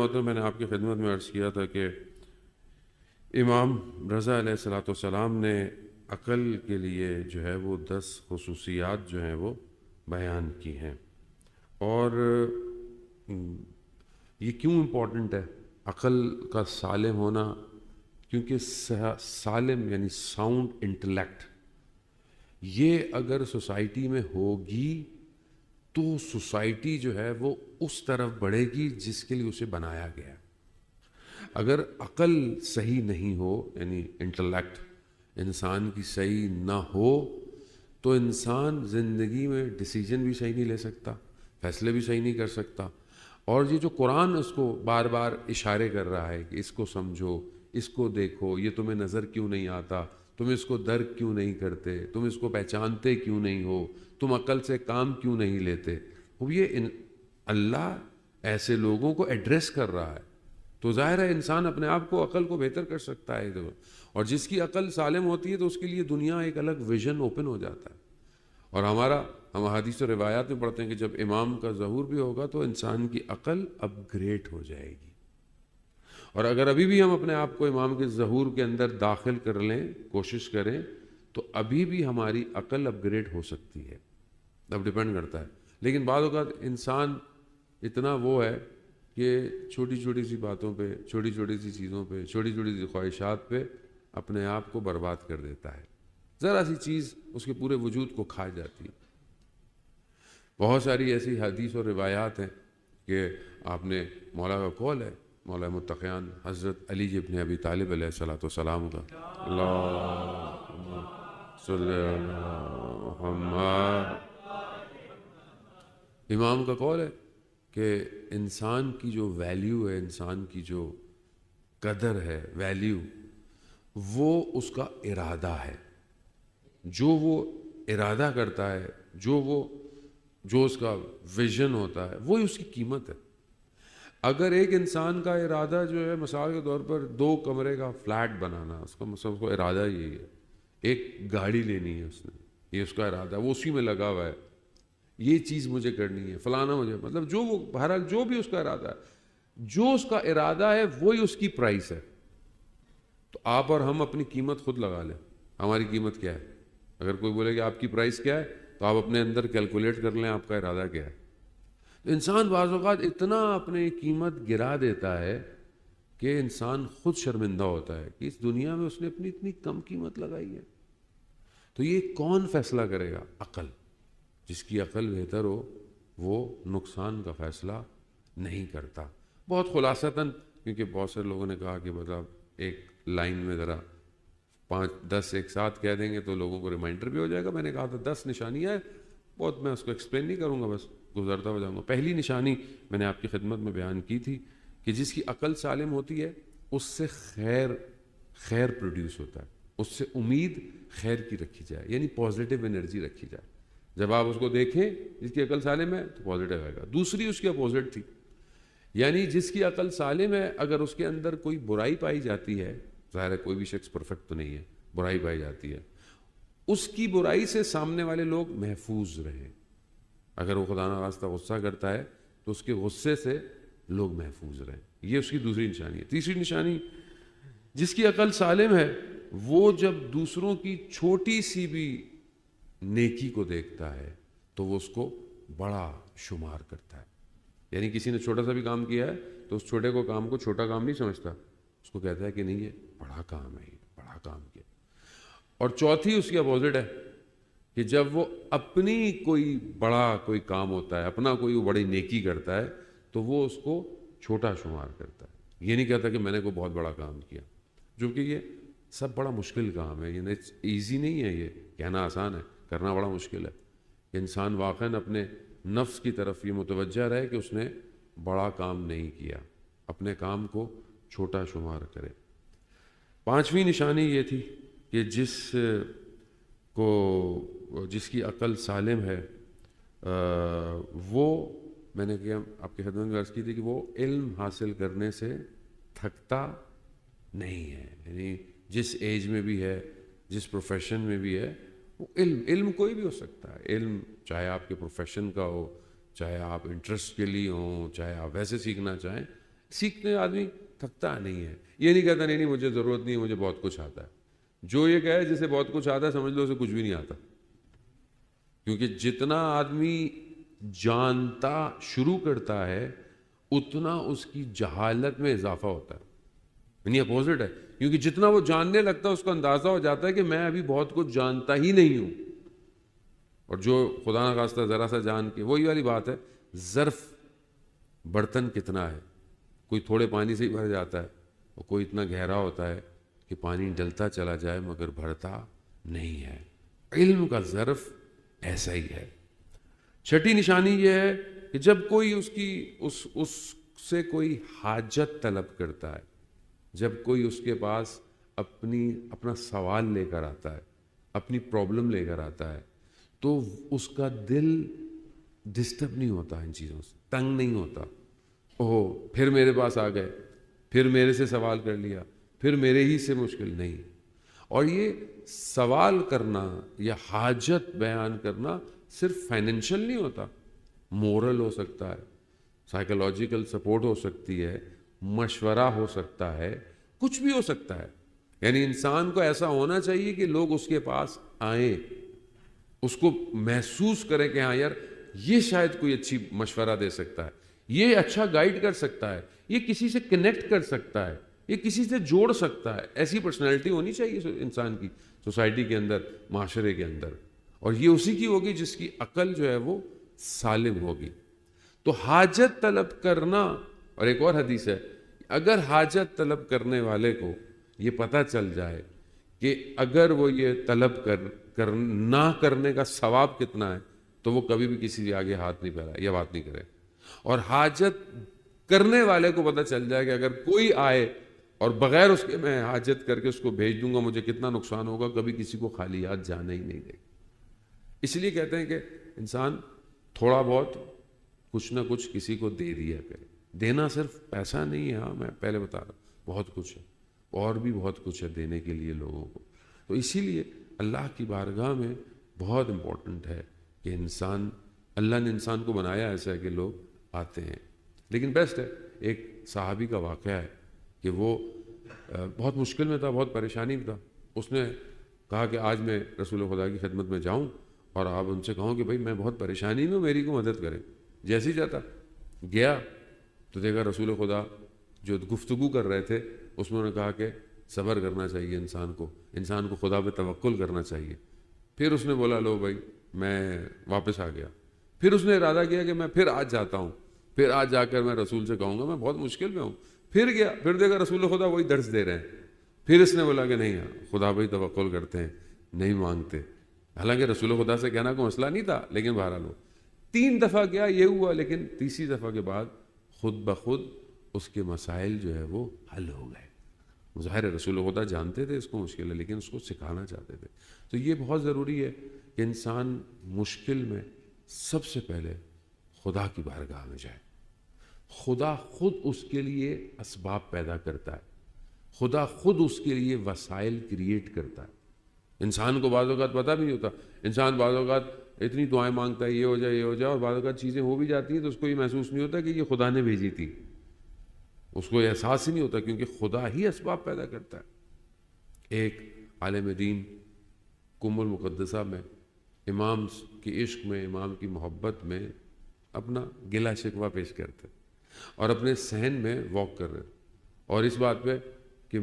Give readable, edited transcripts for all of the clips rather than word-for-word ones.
محترم، میں نے آپ کی خدمت میں عرض کیا تھا کہ امام رضا علیہ الصلوۃ والسلام نے عقل کے لیے جو ہے وہ 10 خصوصیات جو ہیں وہ بیان کی ہیں. اور یہ کیوں امپورٹنٹ ہے عقل کا سالم ہونا؟ کیونکہ سالم یعنی ساؤنڈ انٹلیکٹ یہ اگر سوسائٹی میں ہوگی تو سوسائٹی جو ہے وہ اس طرف بڑھے گی جس کے لیے اسے بنایا گیا. اگر عقل صحیح نہیں ہو، یعنی انٹلیکٹ انسان کی صحیح نہ ہو، تو انسان زندگی میں ڈیسیجن بھی صحیح نہیں لے سکتا، فیصلے بھی صحیح نہیں کر سکتا. اور یہ جو قرآن اس کو بار بار اشارے کر رہا ہے کہ اس کو سمجھو، اس کو دیکھو، یہ تمہیں نظر کیوں نہیں آتا، تم اس کو درک کیوں نہیں کرتے، تم اس کو پہچانتے کیوں نہیں ہو، تم عقل سے کام کیوں نہیں لیتے، وہ یہ اللہ ایسے لوگوں کو ایڈریس کر رہا ہے. تو ظاہر ہے انسان اپنے آپ کو، عقل کو بہتر کر سکتا ہے. اور جس کی عقل سالم ہوتی ہے تو اس کے لیے دنیا ایک الگ ویژن اوپن ہو جاتا ہے. اور ہم حدیث و روایات میں پڑھتے ہیں کہ جب امام کا ظہور بھی ہوگا تو انسان کی عقل اپ گریڈ ہو جائے گی. اور اگر ابھی بھی ہم اپنے آپ کو امام کے ظہور کے اندر داخل کر لیں، کوشش کریں، تو ابھی بھی ہماری عقل اپ گریڈ ہو سکتی ہے. اب ڈپینڈ کرتا ہے. لیکن بعض اوقات انسان اتنا وہ ہے کہ چھوٹی چھوٹی سی باتوں پہ، چھوٹی چھوٹی سی چیزوں پہ، چھوٹی چھوٹی سی خواہشات پہ اپنے آپ کو برباد کر دیتا ہے. ذرا سی چیز اس کے پورے وجود کو کھا جاتی ہے. بہت ساری ایسی حدیث اور روایات ہیں کہ آپ نے مولا کا قول ہے، مولا متقیان حضرت علی ابن ابی طالب علیہ الصلوۃ والسلام کا، اللہم صلی علی محمد. امام کا قول ہے کہ انسان کی جو ویلیو ہے، انسان کی جو قدر ہے، ویلیو، وہ اس کا ارادہ ہے. جو وہ ارادہ کرتا ہے، جو اس کا ویژن ہوتا ہے، وہی اس کی قیمت ہے. اگر ایک انسان کا ارادہ جو ہے، مثال کے طور پر 2 کمرے کا فلیٹ بنانا، اس کا ارادہ یہی ہے، ایک گاڑی لینی ہے اس نے، یہ اس کا ارادہ ہے، وہ اسی میں لگا ہوا ہے، یہ چیز مجھے کرنی ہے، فلانا مجھے، مطلب جو وہ بہرحال جو بھی اس کا ارادہ ہے، جو اس کا ارادہ ہے وہی اس کی پرائس ہے. تو آپ اور ہم اپنی قیمت خود لگا لیں. ہماری قیمت کیا ہے؟ اگر کوئی بولے کہ آپ کی پرائس کیا ہے، تو آپ اپنے اندر کیلکولیٹ کر لیں آپ کا ارادہ کیا ہے. تو انسان بعض اوقات اتنا اپنی قیمت گرا دیتا ہے کہ انسان خود شرمندہ ہوتا ہے کہ اس دنیا میں اس نے اپنی اتنی کم قیمت لگائی ہے. تو یہ کون فیصلہ کرے گا؟ عقل. جس کی عقل بہتر ہو وہ نقصان کا فیصلہ نہیں کرتا. بہت خلاصتاً، کیونکہ بہت سے لوگوں نے کہا کہ مطلب ایک لائن میں ذرا 5-10 ایک ساتھ کہہ دیں گے تو لوگوں کو ریمائنڈر بھی ہو جائے گا. میں نے کہا تھا 10 نشانیاں ہیں، بہت میں اس کو ایکسپلین نہیں کروں گا، بس گزرتا ہو جاؤں گا. پہلی نشانی میں نے آپ کی خدمت میں بیان کی تھی کہ جس کی عقل سالم ہوتی ہے اس سے خیر پروڈیوس ہوتا ہے، اس سے امید خیر کی رکھی جائے، یعنی پازیٹیو انرجی رکھی جائے. جب آپ اس کو دیکھیں جس کی عقل سالم ہے تو پازیٹیو آئے گا. دوسری اس کی اپوزٹ تھی، یعنی جس کی عقل سالم ہے اگر اس کے اندر کوئی برائی پائی جاتی ہے، ظاہر ہے کوئی بھی شخص پرفیکٹ تو نہیں ہے، برائی پائی جاتی ہے، اس کی برائی سے سامنے والے لوگ محفوظ رہیں. اگر وہ خدا نخواستہ غصہ کرتا ہے تو اس کے غصے سے لوگ محفوظ رہیں. یہ اس کی دوسری نشانی ہے. تیسری نشانی، جس کی عقل سالم ہے وہ جب دوسروں کی چھوٹی سی بھی نیکی کو دیکھتا ہے تو وہ اس کو بڑا شمار کرتا ہے. یعنی کسی نے چھوٹا سا بھی کام کیا ہے تو اس چھوٹے کو کام کو چھوٹا کام نہیں سمجھتا، اس کو کہتا ہے کہ نہیں یہ بڑا کام ہے، یہ بڑا کام کیا. اور چوتھی اس کی اپوزٹ ہے کہ جب وہ اپنی کوئی کام ہوتا ہے، اپنا کوئی بڑی نیکی کرتا ہے تو وہ اس کو چھوٹا شمار کرتا ہے. یہ نہیں کہتا کہ میں نے کوئی بہت بڑا کام کیا، جو کہ یہ سب بڑا مشکل کام ہے. یہ ایزی نہیں ہے، یہ کہنا آسان ہے، کرنا بڑا مشکل ہے. انسان واقعاً اپنے نفس کی طرف یہ متوجہ رہے کہ اس نے بڑا کام نہیں کیا، اپنے کام کو چھوٹا شمار کرے. پانچویں نشانی یہ تھی کہ جس کی عقل سالم ہے وہ، میں نے کیا آپ کی خدمت میں عرض کی تھی کہ وہ علم حاصل کرنے سے تھکتا نہیں ہے. یعنی جس ایج میں بھی ہے، جس پروفیشن میں بھی ہے، وہ علم کوئی بھی ہو سکتا ہے. علم چاہے آپ کے پروفیشن کا ہو، چاہے آپ انٹرسٹ کے لیے ہوں، چاہے آپ ویسے سیکھنا چاہیں، سیکھنے آدمی تھکتا نہیں ہے. یہ نہیں کہتا نہیں مجھے ضرورت نہیں ہے, مجھے بہت کچھ آتا ہے. جو یہ کہے جسے بہت کچھ آتا ہے سمجھ لو اسے کچھ بھی نہیں آتا, کیونکہ جتنا آدمی جانتا شروع کرتا ہے اتنا اس کی جہالت میں اضافہ ہوتا ہے, یعنی اپوزٹ ہے. کیونکہ جتنا وہ جاننے لگتا ہے اس کو اندازہ ہو جاتا ہے کہ میں ابھی بہت کچھ جانتا ہی نہیں ہوں. اور جو خدا نہ خواستہ ذرا سا جان کے, وہی والی بات ہے, ظرف برتن کتنا ہے, کوئی تھوڑے پانی سے ہی بھر جاتا ہے اور کوئی اتنا گہرا ہوتا ہے کہ پانی ڈلتا چلا جائے مگر بھرتا نہیں ہے. علم کا ظرف ایسا ہی ہے. چھٹی نشانی یہ ہے کہ جب کوئی اس سے کوئی حاجت طلب کرتا ہے, جب کوئی اس کے پاس اپنا سوال لے کر آتا ہے, اپنی پرابلم لے کر آتا ہے, تو اس کا دل ڈسٹرب نہیں ہوتا, ان چیزوں سے تنگ نہیں ہوتا. اوہ پھر میرے پاس آ گئے, پھر میرے سے سوال کر لیا, پھر میرے ہی سے مشکل نہیں. اور یہ سوال کرنا یا حاجت بیان کرنا صرف فائنینشیل نہیں ہوتا, مورل ہو سکتا ہے, سائیکولوجیکل سپورٹ ہو سکتی ہے, مشورہ ہو سکتا ہے, کچھ بھی ہو سکتا ہے. یعنی انسان کو ایسا ہونا چاہیے کہ لوگ اس کے پاس آئیں, اس کو محسوس کریں کہ ہاں یار یہ شاید کوئی اچھی مشورہ دے سکتا ہے, یہ اچھا گائیڈ کر سکتا ہے, یہ کسی سے کنیکٹ کر سکتا ہے, یہ کسی سے جوڑ سکتا ہے. ایسی پرسنالٹی ہونی چاہیے انسان کی سوسائٹی کے اندر, معاشرے کے اندر. اور یہ اسی کی ہوگی جس کی عقل جو ہے وہ سالم ہوگی. تو حاجت طلب کرنا, اور ایک اور حدیث ہے, اگر حاجت طلب کرنے والے کو یہ پتہ چل جائے کہ اگر وہ یہ طلب نہ کرنے کا ثواب کتنا ہے, تو وہ کبھی بھی کسی کے آگے ہاتھ نہیں پھیلائے یا بات نہیں کرے. اور حاجت کرنے والے کو پتہ چل جائے کہ اگر کوئی آئے اور بغیر اس کے میں حاجت کر کے اس کو بھیج دوں گا مجھے کتنا نقصان ہوگا, کبھی کسی کو خالی ہاتھ جانا ہی نہیں دے. اس لیے کہتے ہیں کہ انسان تھوڑا بہت کچھ نہ کچھ کسی کو دے دیا کرے. دینا صرف پیسہ نہیں ہے, ہاں میں پہلے بتا رہا ہوں بہت کچھ ہے, اور بھی بہت کچھ ہے دینے کے لیے لوگوں کو. تو اسی لیے اللہ کی بارگاہ میں بہت امپورٹنٹ ہے کہ اللہ نے انسان کو بنایا ایسا ہے کہ لوگ آتے ہیں. لیکن بیسٹ ہے, ایک صحابی کا واقعہ ہے کہ وہ بہت مشکل میں تھا, بہت پریشانی میں تھا. اس نے کہا کہ آج میں رسول خدا کی خدمت میں جاؤں اور آپ ان سے کہوں کہ بھائی میں بہت پریشانی میں ہوں, میری کو مدد کریں. جیسے ہی جاتا گیا تو دیکھا رسول خدا جو گفتگو کر رہے تھے اس میں انہوں نے کہا کہ صبر کرنا چاہیے انسان کو خدا پہ توکل کرنا چاہیے. پھر اس نے بولا لو بھائی میں واپس آ گیا. پھر اس نے ارادہ کیا کہ میں پھر آج جاتا ہوں, پھر آج جا کر میں رسول سے کہوں گا میں بہت مشکل میں ہوں. پھر گیا, پھر دیکھا رسول خدا وہی درس دے رہے ہیں. پھر اس نے بولا کہ نہیں خدا بھائی توکل کرتے ہیں, نہیں مانگتے. حالانکہ رسول خدا سے کہنا کوئی مسئلہ نہیں تھا, لیکن بہرحال وہ 3 دفعہ گیا, یہ ہوا. لیکن تیسری دفعہ کے بعد خود بخود اس کے مسائل جو ہے وہ حل ہو گئے. ظاہر رسول خدا جانتے تھے اس کو مشکل ہے, لیکن اس کو سکھانا چاہتے تھے. تو یہ بہت ضروری ہے کہ انسان مشکل میں سب سے پہلے خدا کی بارگاہ میں جائے. خدا خود اس کے لیے اسباب پیدا کرتا ہے, خدا خود اس کے لیے وسائل کریٹ کرتا ہے. انسان کو بعض اوقات پتہ بھی نہیں ہوتا. انسان بعض اوقات اتنی دعائیں مانگتا ہے یہ ہو جائے یہ ہو جائے, اور بعض اوقات چیزیں ہو بھی جاتی ہیں تو اس کو یہ محسوس نہیں ہوتا کہ یہ خدا نے بھیجی تھی. اس کو یہ احساس ہی نہیں ہوتا, کیونکہ خدا ہی اسباب پیدا کرتا ہے. ایک عالم دین قم المقدسہ میں امام کی عشق میں, امام کی محبت میں اپنا گلہ شکوہ پیش کرتے اور اپنے صحن میں واک کر رہے, اور اس بات پہ کہ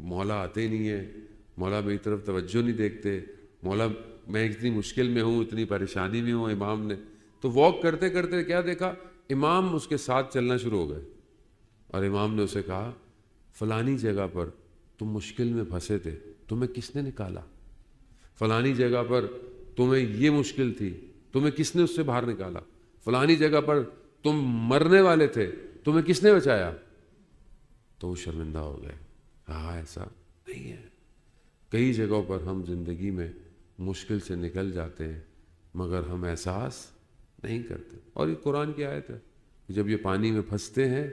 مولا آتے نہیں ہیں, مولا میری طرف توجہ نہیں دیکھتے, مولا میں اتنی مشکل میں ہوں, اتنی پریشانی میں ہوں. امام نے تو واک کرتے کرتے کیا دیکھا, امام اس کے ساتھ چلنا شروع ہو گئے, اور امام نے اسے کہا فلانی جگہ پر تم مشکل میں پھنسے تھے, تمہیں کس نے نکالا؟ فلانی جگہ پر تمہیں یہ مشکل تھی, تمہیں کس نے اس سے باہر نکالا؟ فلانی جگہ پر تم مرنے والے تھے, تمہیں کس نے بچایا؟ تو وہ شرمندہ ہو گئے. ہاں ایسا نہیں ہے. کئی جگہوں پر ہم زندگی میں مشکل سے نکل جاتے ہیں مگر ہم احساس نہیں کرتے. اور یہ قرآن کی آیت ہے کہ جب یہ پانی میں پھنستے ہیں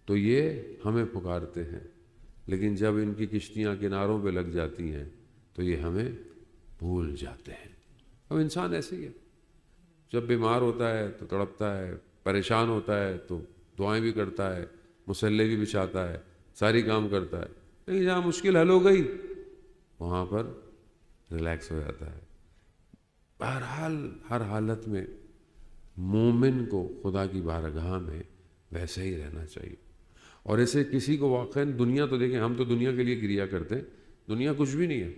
تو یہ ہمیں پکارتے ہیں, لیکن جب ان کی کشتیاں کناروں پہ لگ جاتی ہیں تو یہ ہمیں بھول جاتے ہیں. اب انسان ایسے ہی ہے, جب بیمار ہوتا ہے تو تڑپتا ہے, پریشان ہوتا ہے تو دعائیں بھی کرتا ہے, مسلح بھی بچھاتا ہے، ساری کام کرتا ہے، لیکن جہاں مشکل حل ہو گئی وہاں پر ریلیکس ہو جاتا ہے۔ بہرحال ہر حالت میں مومن کو خدا کی بارگاہ میں ویسے ہی رہنا چاہیے، اور ایسے کسی کو واقعاً دنیا تو دیکھیں، ہم تو دنیا کے لیے گریا کرتے ہیں، دنیا کچھ بھی نہیں ہے،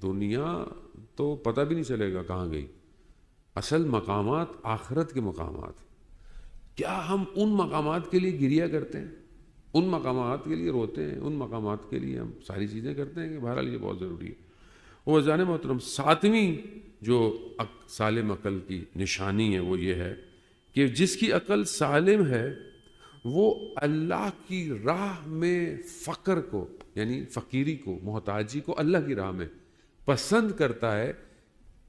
دنیا تو پتہ بھی نہیں چلے گا کہاں گئی۔ اصل مقامات آخرت کے مقامات، کیا ہم ان مقامات کے لیے گریا کرتے ہیں، ان مقامات کے لیے روتے ہیں، ان مقامات کے لیے ہم ساری چیزیں کرتے ہیں کہ بہرحال یہ بہت ضروری ہے۔ وہ جان محترم، ساتویں جو سالم عقل کی نشانی ہے وہ یہ ہے کہ جس کی عقل سالم ہے وہ اللہ کی راہ میں فقر کو، یعنی فقیری کو، محتاجی کو اللہ کی راہ میں پسند کرتا ہے،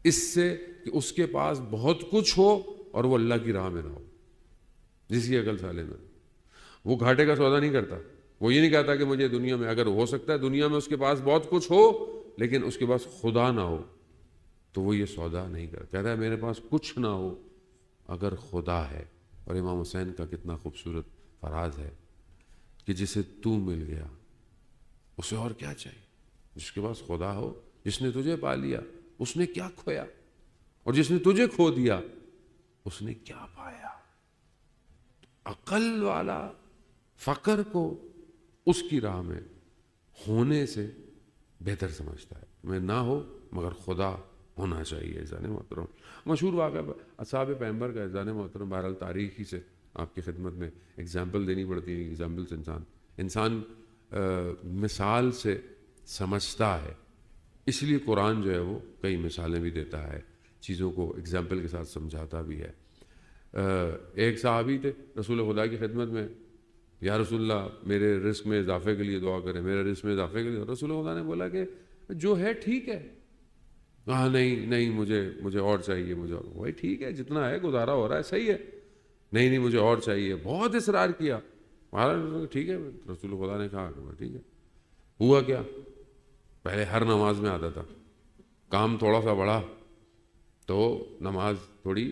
اس سے کہ اس کے پاس بہت کچھ ہو اور وہ اللہ کی راہ میں نہ ہو۔ جس کی عقل سالم ہے وہ گھاٹے کا سودا نہیں کرتا، وہ یہ نہیں کہتا کہ مجھے دنیا میں، اگر ہو سکتا ہے دنیا میں اس کے پاس بہت کچھ ہو لیکن اس کے پاس خدا نہ ہو تو وہ یہ سودا نہیں کرتا، کہتا ہے میرے پاس کچھ نہ ہو اگر خدا ہے۔ اور امام حسین کا کتنا خوبصورت فراز ہے کہ جسے تو مل گیا اسے اور کیا چاہیے۔ جس کے پاس خدا ہو، جس نے تجھے پا لیا اس نے کیا کھویا، اور جس نے تجھے کھو دیا اس نے کیا پایا۔ عقل والا فقر کو اس کی راہ میں ہونے سے بہتر سمجھتا ہے، میں نہ ہو مگر خدا ہونا چاہیے۔ اذان محترم، مشہور واقعہ اصحاب پیغمبر کا اذان محترم، بہرحال تاریخی سے آپ کی خدمت میں اگزامپل دینی پڑتی ہے، اگزامپل سے انسان مثال سے سمجھتا ہے، اس لیے قرآن جو ہے وہ کئی مثالیں بھی دیتا ہے، چیزوں کو اگزامپل کے ساتھ سمجھاتا بھی ہے۔ ایک صحابی تھے رسول خدا کی خدمت میں، یا رسول اللہ میرے رزق میں اضافے کے لیے دعا کریں، میرے رزق میں اضافے کے لیے۔ رسول خدا نے بولا کہ جو ہے ٹھیک ہے، کہا نہیں مجھے اور چاہیے، مجھے اور، وہی ٹھیک ہے جتنا ہے گزارا ہو رہا ہے صحیح ہے، نہیں مجھے اور چاہیے، بہت اصرار کیا، ٹھیک ہے۔ رسول خدا نے کہا کہ ٹھیک ہے۔ ہوا کیا، پہلے ہر نماز میں آتا تھا، کام تھوڑا سا بڑھا تو نماز تھوڑی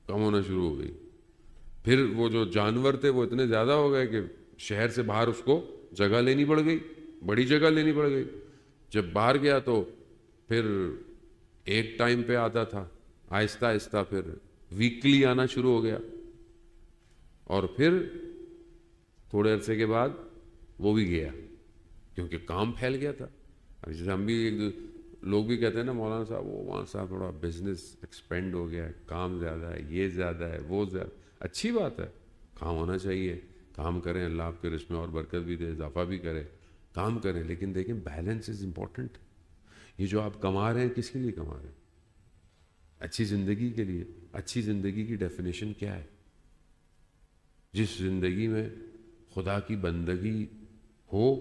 کم ہونا شروع ہو گئی، پھر وہ جو جانور تھے وہ اتنے زیادہ ہو گئے کہ شہر سے باہر اس کو جگہ لینی پڑ گئی، بڑی جگہ لینی پڑ گئی۔ جب باہر گیا تو پھر ایک ٹائم پہ آتا تھا، آہستہ آہستہ پھر ویکلی آنا شروع ہو گیا، اور پھر تھوڑے عرصے کے بعد وہ بھی گیا کیونکہ کام پھیل گیا تھا۔ اب جیسے ہم بھی لوگ بھی کہتے ہیں نا مولانا صاحب، وہ مولانا صاحب تھوڑا بزنس ایکسپینڈ ہو گیا ہے، کام زیادہ ہے، یہ زیادہ ہے، وہ زیادہ، اچھی بات ہے، کام ہونا چاہیے، کام کریں، اللہ آپ کے رزق میں اور برکت بھی دے، اضافہ بھی کرے، کام کریں، لیکن دیکھیں بیلنس از امپورٹنٹ۔ یہ جو آپ کما رہے ہیں کس کے لیے کما رہے ہیں؟ اچھی زندگی کے لیے۔ اچھی زندگی کی ڈیفینیشن کیا ہے؟ جس زندگی میں خدا کی بندگی ہو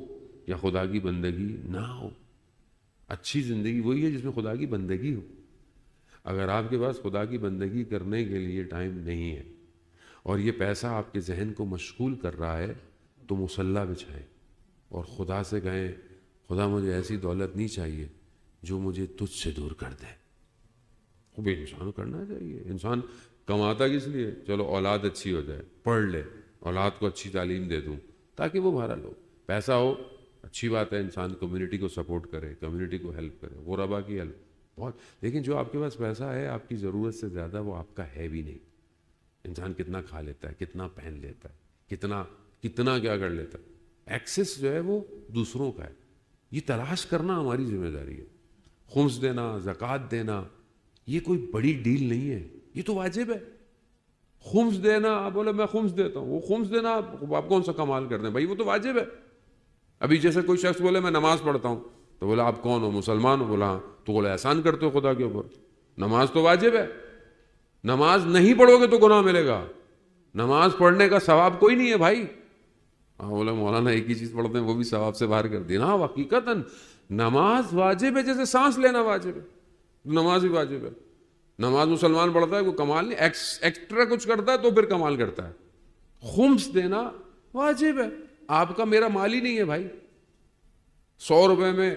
یا خدا کی بندگی نہ ہو۔ اچھی زندگی وہی ہے جس میں خدا کی بندگی ہو۔ اگر آپ کے پاس خدا کی بندگی کرنے کے لیے ٹائم نہیں ہے اور یہ پیسہ آپ کے ذہن کو مشغول کر رہا ہے تو مصلی بچھائیں اور خدا سے کہیں خدا مجھے ایسی دولت نہیں چاہیے جو مجھے تجھ سے دور کر دے۔ وہ انسان کو کرنا چاہیے۔ انسان کماتا کس لیے؟ چلو اولاد اچھی ہو جائے، پڑھ لے، اولاد کو اچھی تعلیم دے دوں تاکہ وہ بہرحال ہو، پیسہ ہو، اچھی بات ہے، انسان کمیونٹی کو سپورٹ کرے، کمیونٹی کو ہیلپ کرے، غربا کی ہیلپ بہت، لیکن جو آپ کے پاس پیسہ ہے آپ کی ضرورت سے زیادہ وہ آپ کا ہے بھی نہیں۔ انسان کتنا کھا لیتا ہے، کتنا پہن لیتا ہے، کتنا کیا کر لیتا ہے، ایکسس جو ہے وہ دوسروں کا ہے۔ یہ تلاش کرنا ہماری ذمہ داری ہے۔ خمس دینا، زکوٰۃ دینا، یہ کوئی بڑی ڈیل نہیں ہے، یہ تو واجب ہے۔ خمس دینا، آپ بولے میں خمس دیتا ہوں، وہ خمس دینا آپ کون سا کمال کرتے ہیں بھائی، وہ تو واجب ہے۔ ابھی جیسے کوئی شخص بولے میں نماز پڑھتا ہوں تو بولا آپ کون ہو؟ مسلمان ہو؟ بولا ہاں، تو بولے احسان کرتے ہو خدا کے اوپر، نماز تو واجب ہے، نماز نہیں پڑھو گے تو گناہ ملے گا، نماز پڑھنے کا ثواب کوئی نہیں ہے بھائی۔ بولے مولانا ایک ہی چیز پڑھتے ہیں وہ بھی ثواب سے باہر کر دی۔ ہاں حقیقتاً نماز واجب ہے، جیسے سانس لینا واجب ہے، نماز بھی واجب ہے۔ نماز مسلمان پڑھتا ہے کوئی کمال نہیں، ایکسٹرا کچھ کرتا ہے تو پھر کمال کرتا ہے۔ خمس دینا واجب ہے، آپ کا میرا مال ہی نہیں ہے بھائی۔ 100 روپے میں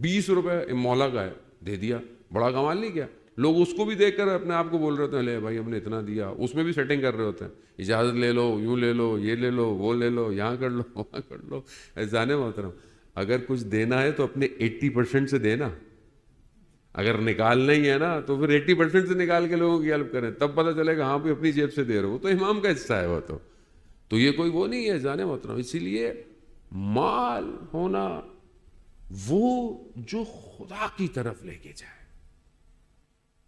20 روپے مولا کا ہے، دے دیا، بڑا کمال نہیں کیا۔ لوگ اس کو بھی دیکھ کر اپنے آپ کو بول رہے ہوتے ہیں لے بھائی ہم نے اتنا دیا, اس میں بھی سیٹنگ کر رہے ہوتے ہیں, اجازت لے لو, یوں لے لو, یہ لے لو, وہ لے لو, یہاں کر لو, وہاں کر لو. جانے محترم, اگر کچھ دینا ہے تو اپنے 80% سے دینا, اگر نکالنا ہی ہے نا تو پھر 80% سے نکال کے لوگوں کی ہیلپ کریں, تب پتہ چلے گا ہاں بھی اپنی جیب سے دے رہے ہو, تو امام کا حصہ ہے وہ. تو یہ کوئی وہ نہیں ہے جانے محترم. اسی لیے مال ہونا وہ جو خدا کی طرف لے کے جائے,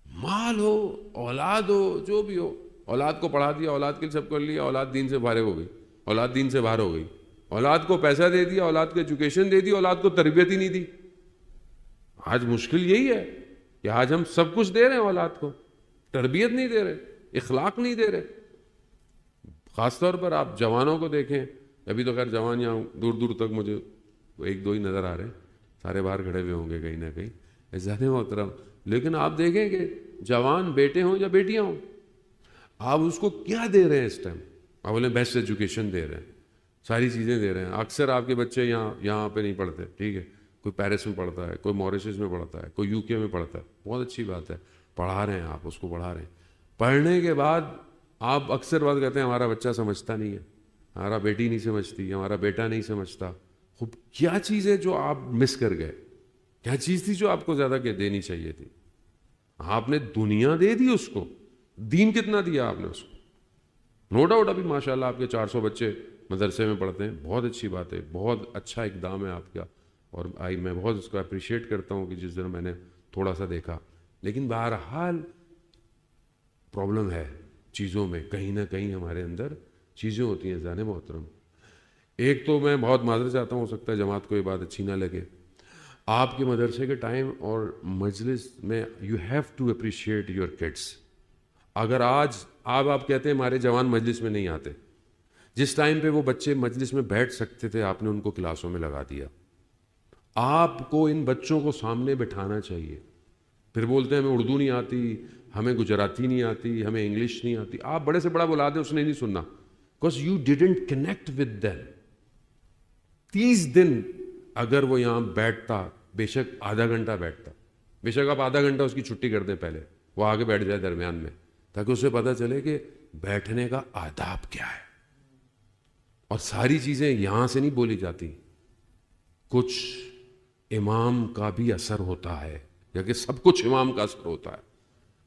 مال ہو, اولاد ہو, جو بھی ہو. اولاد کو پڑھا دیا, اولاد کے لیے سب کر لیا, اولاد دین سے فارغ ہو گئی, اولاد دین سے باہر ہو گئی. اولاد کو پیسہ دے دیا, اولاد کو ایجوکیشن دے دی, اولاد کو تربیت ہی نہیں دی. آج مشکل یہی ہے کہ آج ہم سب کچھ دے رہے ہیں, اولاد کو تربیت نہیں دے رہے, اخلاق نہیں دے رہے. خاص طور پر آپ جوانوں کو دیکھیں, ابھی تو خیر جوان یہاں دور دور تک مجھے ایک دو ہی نظر آ رہے ہیں, سارے باہر کھڑے ہوئے ہوں گے کہیں نہ کہیں, عزت محترم. لیکن آپ دیکھیں کہ جوان بیٹے ہوں یا بیٹیاں ہوں, آپ اس کو کیا دے رہے ہیں اس ٹائم؟ آپ بولیں بیسٹ ایجوکیشن دے رہے ہیں, ساری چیزیں دے رہے ہیں. اکثر آپ کے بچے یہاں پہ نہیں پڑھتے, ٹھیک ہے, کوئی پیرس میں پڑھتا ہے, کوئی موریشس میں پڑھتا ہے, کوئی یو کے میں پڑھتا ہے, بہت اچھی بات ہے, پڑھا رہے ہیں آپ اس کو, پڑھا رہے ہیں. پڑھنے کے بعد آپ اکثر بات کہتے ہیں ہمارا بچہ سمجھتا نہیں ہے, ہمارا بیٹی نہیں سمجھتی, ہمارا بیٹا نہیں سمجھتا. خوب کیا چیز ہے جو آپ مس کر گئے؟ کیا چیز تھی جو آپ کو زیادہ دینی چاہیے تھی؟ آپ نے دنیا دے دی اس کو, دین کتنا دیا آپ نے اس کو؟ نو ڈاؤٹ ابھی ماشاءاللہ آپ کے 400 بچے مدرسے میں پڑھتے ہیں, بہت اچھی بات ہے, بہت اچھا اقدام ہے آپ کا, اور میں بہت اس کو اپریشیٹ کرتا ہوں کہ جس دن میں نے تھوڑا سا دیکھا. لیکن بہرحال پرابلم ہے چیزوں میں, کہیں نہ کہیں ہمارے اندر چیزیں ہوتی ہیں جانے محترم. ایک تو میں بہت معذرت چاہتا ہوں, ہو سکتا ہے جماعت کو یہ بات اچھی نہ لگے, آپ کے مدرسے کے ٹائم اور مجلس میں you have to appreciate your kids. اگر آج آپ کہتے ہیں ہمارے جوان مجلس میں نہیں آتے, جس ٹائم پہ وہ بچے مجلس میں بیٹھ سکتے تھے آپ نے ان کو کلاسوں میں لگا دیا. آپ کو ان بچوں کو سامنے بٹھانا چاہیے. پھر بولتے ہیں ہمیں اردو نہیں آتی, ہمیں گجراتی نہیں آتی, ہمیں انگلش نہیں آتی. آپ بڑے سے بڑا بلا دیں اس نے نہیں سننا, because you didn't connect with them. 30 دن اگر وہ یہاں بیٹھتا, بے شک آدھا گھنٹہ بیٹھتا, بے شک آپ آدھا گھنٹہ اس کی چھٹی کر دیں, پہلے وہ آگے بیٹھ جائے درمیان میں, تاکہ اسے پتہ چلے کہ بیٹھنے کا آداب کیا ہے. اور ساری چیزیں یہاں سے نہیں بولی جاتی, کچھ امام کا بھی اثر ہوتا ہے, یا کہ سب کچھ امام کا اثر ہوتا ہے,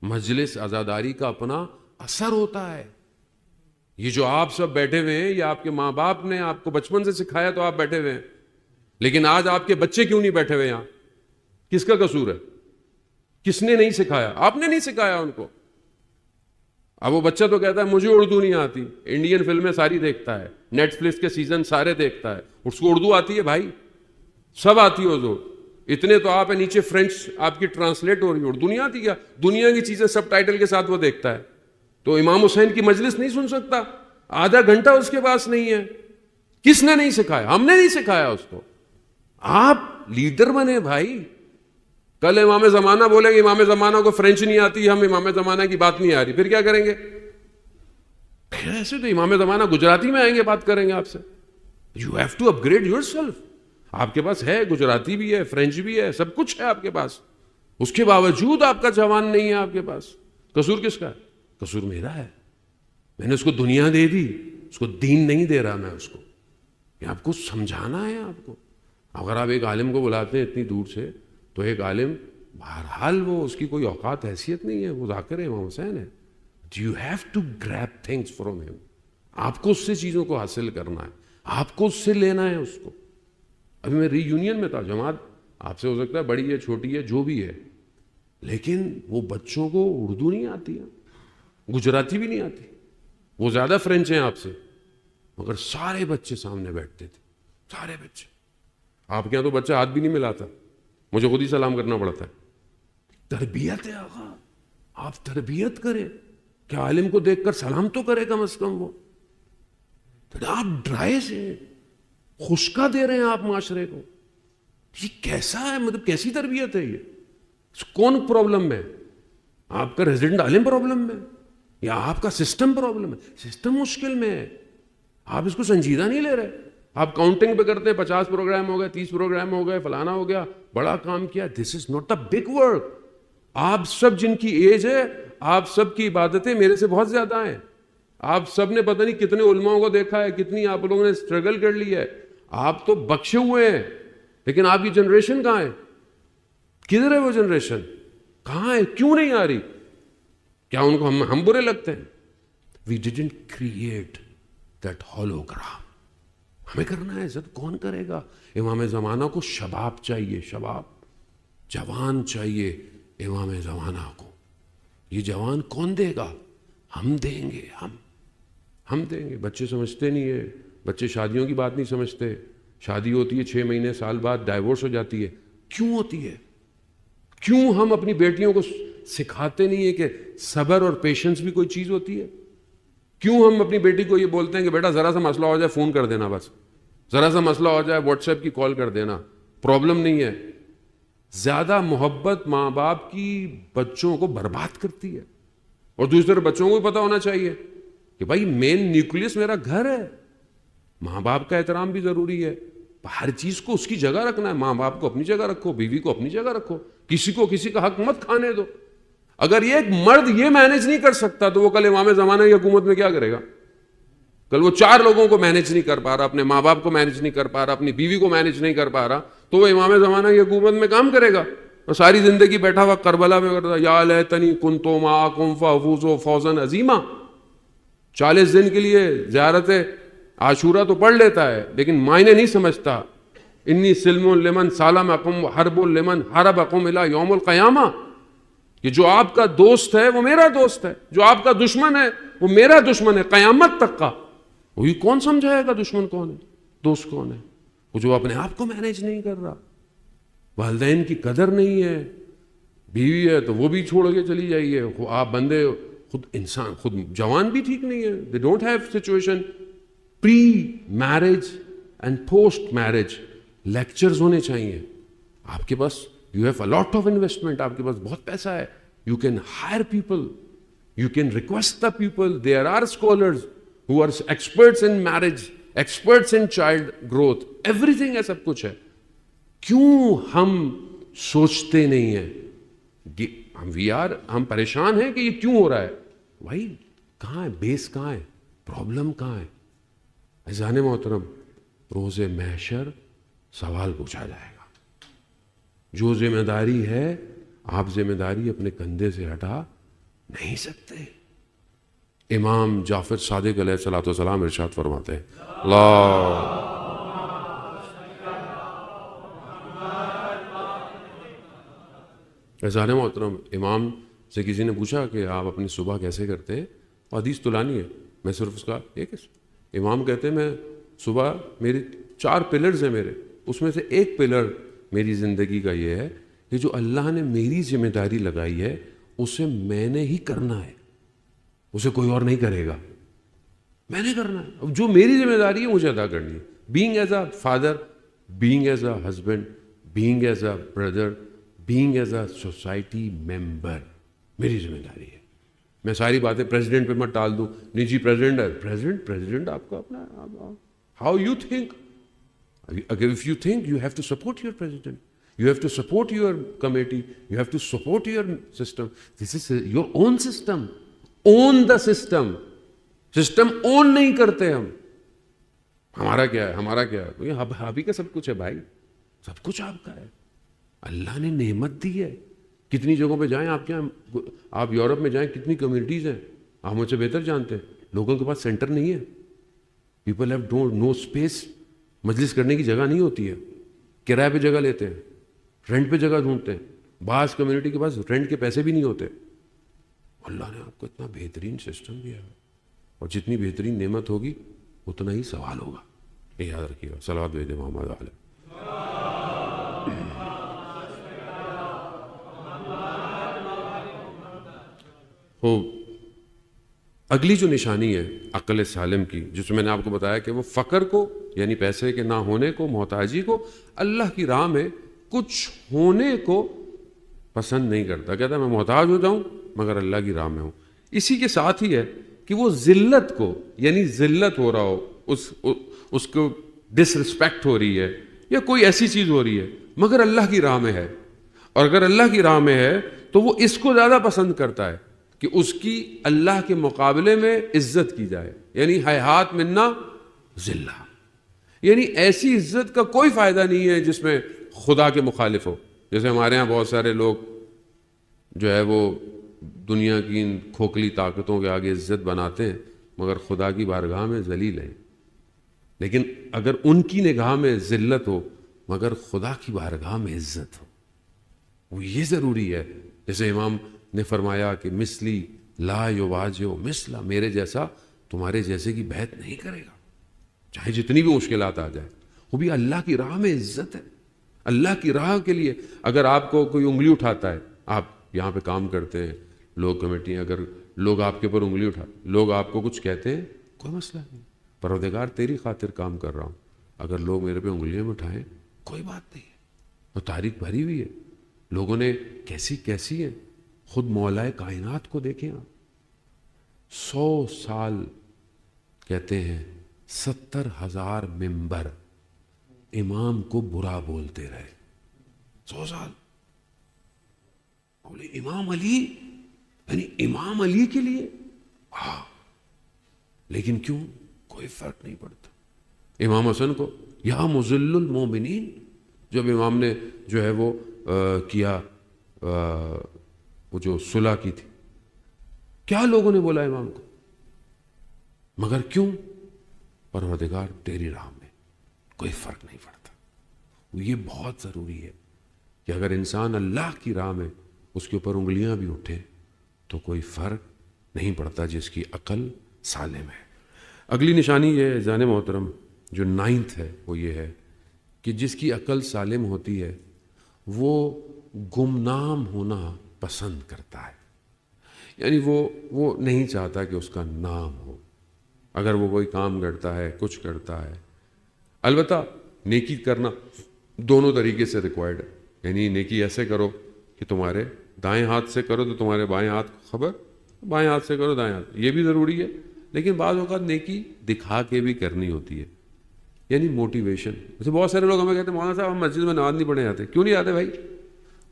مجلس عزاداری کا اپنا اثر ہوتا ہے. یہ جو آپ سب بیٹھے ہوئے ہیں, یہ آپ کے ماں باپ نے آپ کو بچپن سے سکھایا تو آپ بیٹھے ہوئے ہیں. لیکن آج آپ کے بچے کیوں نہیں بیٹھے ہوئے یہاں؟ کس کا قصور ہے؟ کس نے نہیں سکھایا؟ آپ نے نہیں سکھایا ان کو. اب وہ بچہ تو کہتا ہے مجھے اردو نہیں آتی, انڈین فلمیں ساری دیکھتا ہے, نیٹ فلکس کے سیزن سارے دیکھتا ہے, اس کو اردو آتی ہے بھائی, سب آتی ہے حضور. اتنے تو آپ نیچے فرینچ آپ کی ٹرانسلیٹ ہو رہی ہے, اردو نہیں آتی کیا؟ دنیا کی چیزیں سب ٹائٹل کے ساتھ وہ دیکھتا ہے. تو امام حسین کی مجلس نہیں سن سکتا؟ آدھا گھنٹہ اس کے پاس نہیں ہے. کس نے نہیں سکھایا؟ ہم نے نہیں سکھایا اس کو. آپ لیڈر بنے بھائی. کل امام زمانہ بولیں گے امام زمانہ کو فرینچ نہیں آتی, ہم امام زمانہ کی بات نہیں آ رہی, پھر کیا کریں گے؟ ایسے تو امام زمانہ گجراتی میں آئیں گے, بات کریں گے آپ سے. You have to upgrade yourself. آپ کے پاس ہے, گجراتی بھی ہے, فرینچ بھی ہے, سب کچھ ہے آپ کے پاس, اس کے باوجود آپ کا جوان نہیں ہے آپ کے پاس. قصور کس کا ہے؟ قصور میرا ہے. میں نے اس کو دنیا دے دی, اس کو دین نہیں دے رہا میں اس کو. یہ آپ کو سمجھانا ہے. آپ کو اگر آپ ایک عالم کو بلاتے ہیں اتنی دور سے, تو ایک عالم بہرحال وہ اس کی کوئی اوقات حیثیت نہیں ہے, وہ ذاکر ہے, امام حسین ہے. You have to grab things from ہم. آپ کو اس سے چیزوں کو حاصل کرنا ہے, آپ کو اس سے لینا ہے اس کو. ابھی میں ری یونین میں تھا, جماعت آپ سے ہو سکتا ہے بڑی ہے, چھوٹی ہے, جو بھی ہے, لیکن وہ بچوں کو اردو نہیں آتی ہے, گجراتی بھی نہیں آتی, وہ زیادہ فرینچ ہیں آپ سے, مگر سارے بچے سامنے بیٹھتے تھے, سارے بچے. آپ کے یہاں تو بچہ ہاتھ بھی نہیں ملاتا, مجھے خود ہی سلام کرنا پڑتا ہے. تربیت ہے آقا, آپ تربیت کریں. کہ عالم کو دیکھ کر سلام تو کرے کم از کم وہ. آپ ڈرائے سے خشکا دے رہے ہیں آپ معاشرے کو. یہ کیسا ہے؟ مطلب کیسی تربیت ہے یہ؟ کون پرابلم میں؟ آپ کا ریزیڈنٹ عالم پرابلم میں, یا آپ کا سسٹم پرابلم ہے؟ سسٹم مشکل میں ہے, آپ اس کو سنجیدہ نہیں لے رہے. آپ کاؤنٹنگ پہ کرتے ہیں, 50 پروگرام ہو گئے, 30 پروگرام ہو گئے, فلانا ہو گیا, بڑا کام کیا. This is not the big work. آپ سب جن کی ایج ہے، آپ سب کی عبادتیں میرے سے بہت زیادہ ہیں. آپ سب نے پتہ نہیں کتنے علماءوں کو دیکھا ہے، کتنی آپ لوگوں نے اسٹرگل کر لی ہے. آپ تو بخشے ہوئے ہیں، لیکن آپ کی جنریشن کہاں ہے؟ کدھر ہے وہ جنریشن؟ کہاں ہے؟ کیوں نہیں آ رہی؟ کیا ان کو ہم برے لگتے ہیں؟ We didn't create that hologram. ہمیں کرنا ہے. عزت کون کرے گا؟ امام زمانہ کو شباب چاہیے، شباب، جوان چاہیے امام زمانہ کو. یہ جوان کون دے گا؟ ہم دیں گے. ہم دیں گے. بچے سمجھتے نہیں ہے. بچے شادیوں کی بات نہیں سمجھتے. شادی ہوتی ہے 6 مہینے سال بعد ڈائیورس ہو جاتی ہے. کیوں ہوتی ہے؟ کیوں ہم اپنی بیٹیوں کو سکھاتے نہیں ہیں کہ صبر اور پیشنس بھی کوئی چیز ہوتی ہے؟ کیوں ہم اپنی بیٹی کو یہ بولتے ہیں کہ بیٹا ذرا سا مسئلہ ہو جائے فون کر دینا، بس ذرا سا مسئلہ ہو جائے واٹس ایپ کی کال کر دینا، پرابلم نہیں ہے. زیادہ محبت ماں باپ کی بچوں کو برباد کرتی ہے. اور دوسرے بچوں کو بھی پتہ ہونا چاہیے کہ بھائی مین نیوکلیس میرا گھر ہے. ماں باپ کا احترام بھی ضروری ہے. ہر چیز کو اس کی جگہ رکھنا ہے. ماں باپ کو اپنی جگہ رکھو، بیوی کو اپنی جگہ رکھو. کسی کو کسی کا حق مت کھانے دو. اگر یہ ایک مرد یہ مینج نہیں کر سکتا تو وہ کل امام زمانہ کی حکومت میں کیا کرے گا؟ کل وہ 4 لوگوں کو مینج نہیں کر پا رہا، اپنے ماں باپ کو مینج نہیں کر پا رہا، اپنی بیوی کو مینج نہیں کر پا رہا، تو وہ امام زمانہ کی حکومت میں کام کرے گا. اور ساری زندگی بیٹھا ہوا کربلا میں کرتا یا لیتنی کنت معکم فافوز فوزا عظیما. 40 دن کے لیے زیارت عاشورہ تو پڑھ لیتا ہے لیکن معنی نہیں سمجھتا. انی سلم لمن سالمکم حرب لمن حربکم الی یوم القیامہ. کہ جو آپ کا دوست ہے وہ میرا دوست ہے، جو آپ کا دشمن ہے وہ میرا دشمن ہے قیامت تک کا. وہی کون سمجھائے گا دشمن کون ہے، دوست کون ہے؟ وہ جو اپنے آپ کو مینیج نہیں کر رہا. والدین کی قدر نہیں ہے. بیوی ہے تو وہ بھی چھوڑ کے چلی جائیے. آپ بندے خود انسان، خود جوان بھی ٹھیک نہیں ہے. They don't have situation. Pre marriage and post marriage lectures ہونے چاہیے. آپ کے پاس you have a lot of investment, آپ کے پاس بہت پیسہ ہے. You can hire people, you can request the people. There are scholars who are experts in marriage, experts in child growth, everything ہے، سب کچھ ہے. کیوں ہم سوچتے نہیں ہیں؟ ہم پریشان ہیں کہ یہ کیوں ہو رہا ہے. بھائی کہاں ہے بیس؟ کہاں ہے پرابلم؟ کہاں ہے؟ عزیزان محترم، روز محشر سوال پوچھا جائے گا. جو ذمہ داری ہے، آپ ذمہ داری اپنے کندھے سے ہٹا نہیں سکتے. امام جعفر صادق علیہ الصلوۃ والسلام ارشاد فرماتے ہیں، اللہ عزیزان محترم، امام سے کسی نے پوچھا کہ آپ اپنی صبح کیسے کرتے ہیں؟ حدیث تو لانی ہے، میں صرف اس کا ایک امام کہتے ہیں میں صبح میری 4 پلرز ہیں میرے، اس میں سے ایک پلر میری زندگی کا یہ ہے کہ جو اللہ نے میری ذمہ داری لگائی ہے اسے میں نے ہی کرنا ہے، اسے کوئی اور نہیں کرے گا، میں نے کرنا ہے. اب جو میری ذمہ داری ہے مجھے ادا کرنی ہے. Being as a father, being as a husband, being as a brother, being as a society member, میری ذمہ داری ہے. میں ساری باتیں پریزیڈنٹ پہ مت ٹال دوں. نہیں جی پریزیڈنٹ ہے، پریزیڈنٹ آپ کا اپنا. How you think? اگر if you think you have to support your president, you have to support your committee, you have to support your system. This is your own system. Own the system. System own نہیں کرتے ہم. ہمارا کیا ہے، ہمارا کیا ہے، آپ ہی کا سب کچھ ہے بھائی، سب کچھ آپ کا ہے. اللہ نے نعمت دی ہے. کتنی جگہوں پہ جائیں آپ، کیا آپ یورپ میں جائیں کتنی کمیونٹیز ہیں، آپ مجھ سے بہتر جانتے ہیں. لوگوں کے پاس سینٹر نہیں ہے. People have no space. مجلس کرنے کی جگہ نہیں ہوتی ہے، کرائے پہ جگہ لیتے ہیں، رینٹ پہ جگہ ڈھونڈتے ہیں. بعض کمیونٹی کے پاس رینٹ کے پیسے بھی نہیں ہوتے. اللہ نے آپ کو اتنا بہترین سسٹم دیا ہے، اور جتنی بہترین نعمت ہوگی اتنا ہی سوال ہوگا. یہ یاد رکھیے گا. صلوات بھیج دیں محمد علیہ. اگلی جو نشانی ہے عقل سالم کی، جس میں نے آپ کو بتایا کہ وہ فقر کو، یعنی پیسے کے نہ ہونے کو، محتاجی کو، اللہ کی راہ میں کچھ ہونے کو پسند نہیں کرتا. کہتا ہے میں محتاج ہو جاؤں مگر اللہ کی راہ میں ہوں. اسی کے ساتھ ہی ہے کہ وہ ذلت کو، یعنی ذلت ہو رہا ہو، اس کو ڈس رسپیکٹ ہو رہی ہے یا کوئی ایسی چیز ہو رہی ہے مگر اللہ کی راہ میں ہے. اور اگر اللہ کی راہ میں ہے تو وہ اس کو زیادہ پسند کرتا ہے کہ اس کی اللہ کے مقابلے میں عزت کی جائے، یعنی ہیہات منا ذلہ، یعنی ایسی عزت کا کوئی فائدہ نہیں ہے جس میں خدا کے مخالف ہو. جیسے ہمارے ہاں بہت سارے لوگ جو ہے وہ دنیا کی ان کھوکھلی طاقتوں کے آگے عزت بناتے ہیں مگر خدا کی بارگاہ میں ذلیل ہیں. لیکن اگر ان کی نگاہ میں ذلت ہو مگر خدا کی بارگاہ میں عزت ہو، وہ یہ ضروری ہے. جیسے امام نے فرمایا کہ مثلی لا یواجہ مثلا، میرے جیسا تمہارے جیسے کی بیعت نہیں کرے گا چاہے جتنی بھی مشکلات آ جائے. وہ بھی اللہ کی راہ میں عزت ہے. اللہ کی راہ کے لیے اگر آپ کو کوئی انگلی اٹھاتا ہے، آپ یہاں پہ کام کرتے ہیں، لوگ کمیٹی، اگر لوگ آپ کے اوپر انگلی اٹھا، لوگ آپ کو کچھ کہتے ہیں، کوئی مسئلہ نہیں، پروردگار تیری خاطر کام کر رہا ہوں، اگر لوگ میرے پہ انگلیاں اٹھائیں کوئی بات نہیں ہے. تو تاریخ بھری ہوئی ہے، لوگوں نے کیسی ہے. خود مولا کائنات کو دیکھیں آپ، 100 سال کہتے ہیں 70,000 ممبر امام کو برا بولتے رہے. 100 سال بولے امام علی، یعنی امام علی کے لیے ہاں، لیکن کیوں کوئی فرق نہیں پڑتا. امام حسن کو یا مذل المومنین، جب امام نے جو ہے وہ کیا وہ جو صلح کی تھی، کیا لوگوں نے بولا امام کو، مگر کیوں؟ پروردگار تیری راہ میں کوئی فرق نہیں پڑتا. یہ بہت ضروری ہے کہ اگر انسان اللہ کی راہ میں اس کے اوپر انگلیاں بھی اٹھے تو کوئی فرق نہیں پڑتا جس کی عقل سالم ہے. اگلی نشانی یہ ہے جان محترم، جو 9th ہے وہ یہ ہے کہ جس کی عقل سالم ہوتی ہے وہ گمنام ہونا پسند کرتا ہے. یعنی وہ نہیں چاہتا کہ اس کا نام ہو. اگر وہ کوئی کام کرتا ہے، کچھ کرتا ہے، البتہ نیکی کرنا دونوں طریقے سے ریکوائرڈ ہے. یعنی نیکی ایسے کرو کہ تمہارے دائیں ہاتھ سے کرو تو تمہارے بائیں ہاتھ کو خبر، بائیں ہاتھ سے کرو دائیں ہاتھ، یہ بھی ضروری ہے. لیکن بعض اوقات نیکی دکھا کے بھی کرنی ہوتی ہے، یعنی موٹیویشن. جیسے بہت سارے لوگ ہمیں کہتے ہیں مولانا صاحب ہم مسجد میں نماز نہیں پڑھنے آتے. کیوں نہیں آتے بھائی؟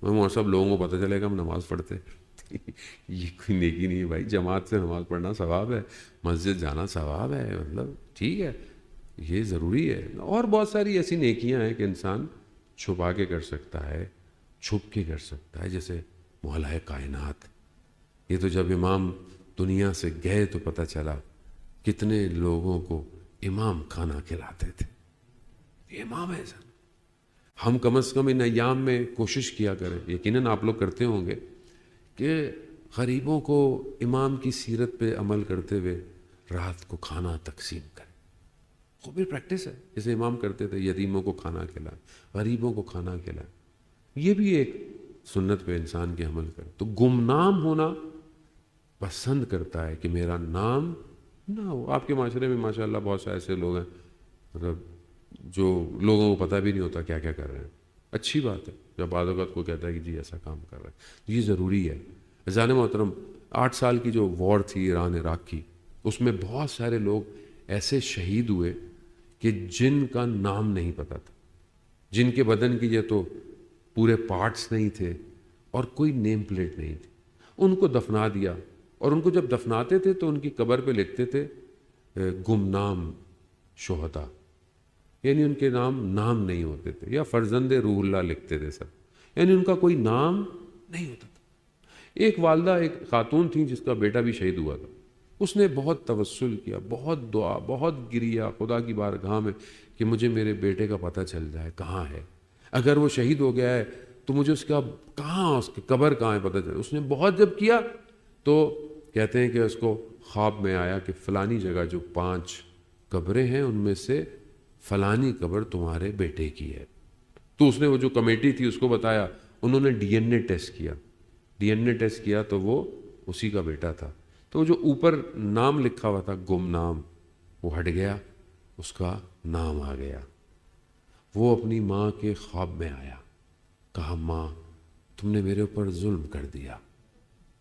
مولانا صاحب لوگوں کو پتہ چلے گا ہم نماز پڑھتے. یہ کوئی نیکی نہیں ہے بھائی. جماعت سے نماز پڑھنا ثواب ہے، مسجد جانا ثواب ہے، مطلب ٹھیک ہے، یہ ضروری ہے. اور بہت ساری ایسی نیکیاں ہیں کہ انسان چھپا کے کر سکتا ہے، چھپ کے کر سکتا ہے. جیسے مولا کائنات، یہ تو جب امام دنیا سے گئے تو پتہ چلا کتنے لوگوں کو امام کھانا کھلاتے تھے. یہ امام ہے سر. ہم کم از کم ان ایام میں کوشش کیا کریں، یقیناً آپ لوگ کرتے ہوں گے، کہ غریبوں کو امام کی سیرت پہ عمل کرتے ہوئے رات کو کھانا تقسیم کریں. وہ بھی پریکٹس ہے، جیسے امام کرتے تھے، یتیموں کو کھانا کھلائیں، غریبوں کو کھانا کھلائیں. یہ بھی ایک سنت پہ انسان کے عمل کرے. تو گمنام ہونا پسند کرتا ہے کہ میرا نام نہ ہو. آپ کے معاشرے میں ماشاءاللہ بہت سے ایسے لوگ ہیں مطلب جو لوگوں کو پتہ بھی نہیں ہوتا کیا کیا کر رہے ہیں. اچھی بات ہے جب بعض اوقات کو کہتا ہے کہ جی ایسا کام کر رہا ہے. یہ ضروری ہے. جان محترم 8 سال کی جو وار تھی ایران عراق کی، اس میں بہت سارے لوگ ایسے شہید ہوئے کہ جن کا نام نہیں پتہ تھا، جن کے بدن کی یہ تو پورے پارٹس نہیں تھے اور کوئی نیم پلیٹ نہیں تھی. ان کو دفنا دیا، اور ان کو جب دفناتے تھے تو ان کی قبر پہ لکھتے تھے گمنام شہداء، یعنی ان کے نام نہیں ہوتے تھے، یا فرزند روح اللہ لکھتے تھے سب، یعنی ان کا کوئی نام نہیں ہوتا تھا. ایک والدہ، ایک خاتون تھیں جس کا بیٹا بھی شہید ہوا تھا. اس نے بہت توسل کیا، بہت دعا، بہت گریا خدا کی بارگاہ میں کہ مجھے میرے بیٹے کا پتہ چل جائے کہاں ہے. اگر وہ شہید ہو گیا ہے تو مجھے اس کا کہاں، اس کی قبر کہاں ہے پتہ چلے. اس نے بہت جب کیا تو کہتے ہیں کہ اس کو خواب میں آیا کہ فلانی جگہ جو 5 قبریں ہیں ان میں سے فلانی قبر تمہارے بیٹے کی ہے. تو اس نے وہ جو کمیٹی تھی اس کو بتایا، انہوں نے ڈی این اے ٹیسٹ کیا تو وہ اسی کا بیٹا تھا. تو وہ جو اوپر نام لکھا ہوا تھا گمنام، وہ ہٹ گیا، اس کا نام آ گیا. وہ اپنی ماں کے خواب میں آیا، کہا ماں تم نے میرے اوپر ظلم کر دیا.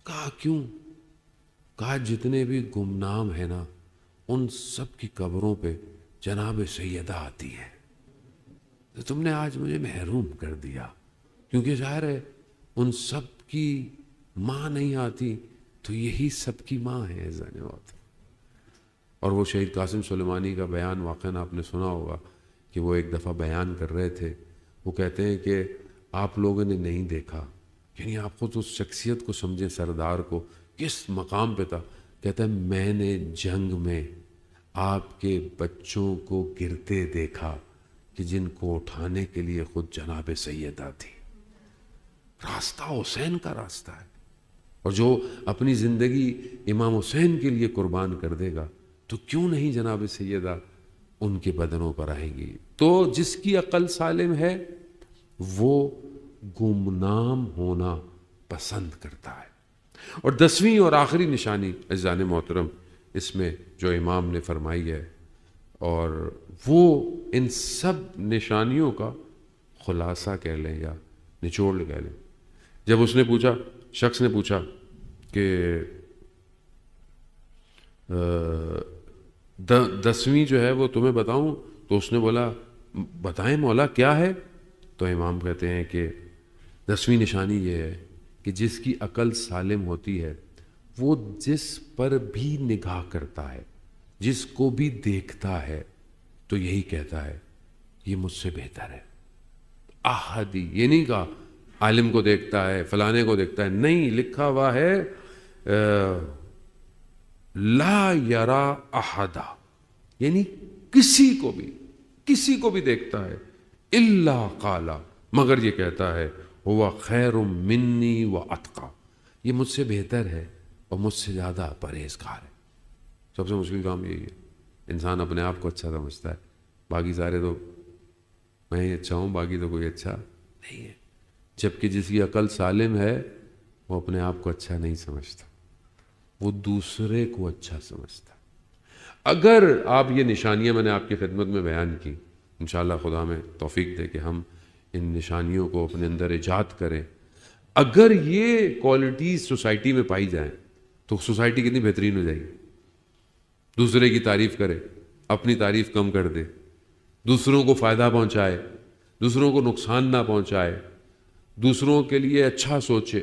کہا کیوں؟ کہا جتنے بھی گمنام ہیں نا ان سب کی قبروں پہ جناب سیدہ آتی ہے، تو تم نے آج مجھے محروم کر دیا. کیونکہ ظاہر ہے ان سب کی ماں نہیں آتی تو یہی سب کی ماں ہے اعزان محترم۔ اور وہ شہید قاسم سلیمانی کا بیان واقعاً آپ نے سنا ہوگا کہ وہ ایک دفعہ بیان کر رہے تھے، وہ کہتے ہیں کہ آپ لوگوں نے نہیں دیکھا، یعنی آپ خود اس شخصیت کو سمجھیں، سردار کو کس مقام پہ تھا، کہتا ہے میں نے جنگ میں آپ کے بچوں کو گرتے دیکھا کہ جن کو اٹھانے کے لیے خود جناب سیدہ تھی۔ راستہ حسین کا راستہ ہے، اور جو اپنی زندگی امام حسین کے لیے قربان کر دے گا تو کیوں نہیں جناب سیدہ ان کے بدنوں پر آئیں گی۔ تو جس کی عقل سالم ہے وہ گمنام ہونا پسند کرتا ہے۔ اور 10ویں اور آخری نشانی عزیزان محترم اس میں جو امام نے فرمائی ہے، اور وہ ان سب نشانیوں کا خلاصہ کہہ لیں یا نچوڑ کہہ لیں۔ جب اس نے پوچھا، شخص نے پوچھا کہ 10ویں جو ہے وہ تمہیں بتاؤں، تو اس نے بولا بتائیں مولا کیا ہے؟ تو امام کہتے ہیں کہ 10ویں نشانی یہ ہے کہ جس کی عقل سالم ہوتی ہے وہ جس پر بھی نگاہ کرتا ہے، جس کو بھی دیکھتا ہے تو یہی کہتا ہے یہ مجھ سے بہتر ہے۔ احدی، یہ نہیں کہا عالم کو دیکھتا ہے، فلانے کو دیکھتا ہے، نہیں، لکھا ہوا ہے لا یرا احدا، یعنی کسی کو بھی دیکھتا ہے، الا قالا، مگر یہ کہتا ہے ہوا خیر منی و اتقی، یہ مجھ سے بہتر ہے اور مجھ سے زیادہ پرہیزگار ہے۔ سب سے مشکل کام یہی ہے، انسان اپنے آپ کو اچھا سمجھتا ہے، باقی سارے تو میں ہی اچھا ہوں، باقی تو کوئی اچھا نہیں ہے۔ جبکہ جس کی عقل سالم ہے وہ اپنے آپ کو اچھا نہیں سمجھتا، وہ دوسرے کو اچھا سمجھتا۔ اگر آپ یہ نشانیاں میں نے آپ کی خدمت میں بیان کی، انشاءاللہ خدا میں توفیق دے کہ ہم ان نشانیوں کو اپنے اندر ایجاد کریں، اگر یہ کوالٹیز سوسائٹی میں پائی جائیں تو سوسائٹی کتنی بہترین ہو جائے گی۔ دوسرے کی تعریف کرے، اپنی تعریف کم کر دے، دوسروں کو فائدہ پہنچائے، دوسروں کو نقصان نہ پہنچائے، دوسروں کے لیے اچھا سوچے،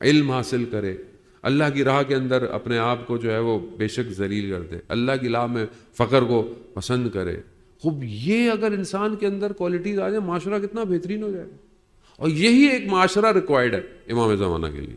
علم حاصل کرے، اللہ کی راہ کے اندر اپنے آپ کو جو ہے وہ بے شک ذلیل کر دے، اللہ کی راہ میں فقر کو پسند کرے۔ خوب یہ اگر انسان کے اندر کوالٹیز آ جائیں، معاشرہ کتنا بہترین ہو جائے گا، اور یہی ایک معاشرہ ریکوائرڈ ہے امام زمانہ کے لیے۔